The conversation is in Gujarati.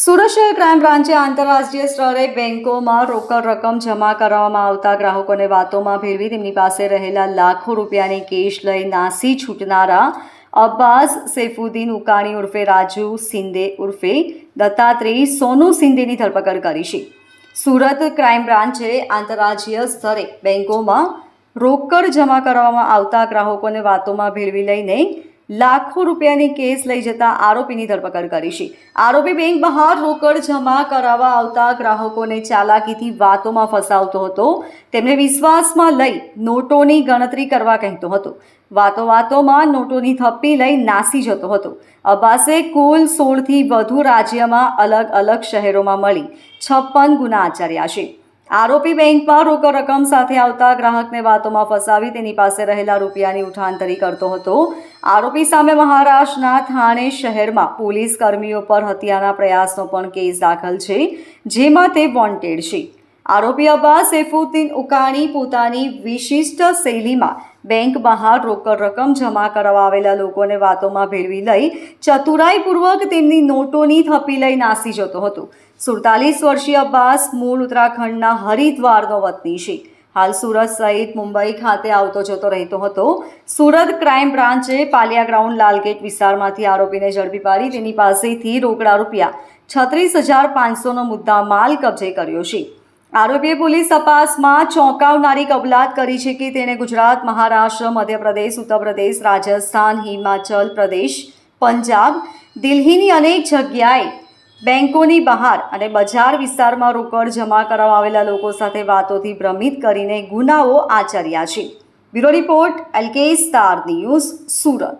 સુરત શહેર ક્રાઇમ બ્રાન્ચે આંતરરાષ્ટ્રીય સ્તરે બેંકોમાં રોકડ રકમ જમા કરાવવામાં આવતા ગ્રાહકોને વાતોમાં ભેળવી તેમની પાસે રહેલા લાખો રૂપિયાની કેશ લઈ નાસી છૂટનારા અબ્બાસ સૈફુદ્દીન ઉકાણી ઉર્ફે રાજુ સિંદે ઉર્ફે દત્તાત્રેય સોનુ સિંદેની ધરપકડ કરી છે. સુરત ક્રાઇમ બ્રાન્ચે આંતરરાજ્યીય સ્તરે બેંકોમાં રોકડ જમા કરાવવામાં આવતા ગ્રાહકોને વાતોમાં ભેળવી લઈને લાખો રૂપિયાની કેસ લઈ જતા આરોપીની ધરપકડ કરી છે. આરોપી બેંક બહાર રોકડ જમા કરાવવા આવતા ગ્રાહકોને ચાલાકીથી વાતોમાં ફસાવતો હતો. તેમને વિશ્વાસમાં લઈ નોટોની ગણતરી કરવા કહેતો હતો. વાતોમાં નોટોની થપ્પી લઈ નાસી જતો હતો. અબ્બાસે કુલ 16થી વધુ રાજ્યમાં અલગ અલગ શહેરોમાં મળી 56 ગુના આચર્યા છે. આરોપી બેંકમાં રોકડ રકમ સાથે આવતા ગ્રાહકને વાતોમાં ફસાવી તેની પાસે રહેલા રૂપિયાની ઉઠાંતરી કરતો હતો. આરોપી સામે મહારાષ્ટ્રના થાણે શહેરમાં પોલીસ કર્મીઓ પર હત્યાના પ્રયાસનો પણ કેસ દાખલ છે, જેમાં તે વોન્ટેડ છે. આરોપી અબ્બાસ સૈફુદ્દીન ઉકાણી પોતાની વિશિષ્ટ શૈલીમાં બેંક બહાર રોકડ રકમ જમા કરાવવા આવેલા લોકોને વાતોમાં ભેળવી લઈ ચતુરાઈપૂર્વક તેમની નોટોની થપ્પી લઈ નાસી જતો હતો. 47 વર્ષીય અબ્બાસ મૂળ ઉત્તરાખંડના હરિદ્વારનો વતની છે. હાલ સુરત સહિત મુંબઈ ખાતે આવતો જતો રહેતો હતો. સુરત ક્રાઇમ બ્રાન્ચે પાલિયા ગ્રાઉન્ડ લાલગેટ વિસ્તારમાંથી આરોપીને ઝડપી પાડી તેની પાસેથી રોકડા રૂપિયા 36,500નો મુદ્દા માલ કબજે કર્યો છે. આરોપીએ પોલીસ તપાસમાં ચોંકાવનારી કબૂલાત કરી છે કે તેણે ગુજરાત, મહારાષ્ટ્ર, મધ્યપ્રદેશ, ઉત્તર પ્રદેશ, રાજસ્થાન, હિમાચલ પ્રદેશ, પંજાબ, દિલ્હીની અનેક જગ્યાએ બેંકોની બહાર અને બજાર વિસ્તારમાં રોકડ જમા કરાવવા આવેલા લોકો સાથે વાતોથી ભ્રમિત કરીને ગુનાઓ આચર્યા છે. Bureau report LK star news, Surat.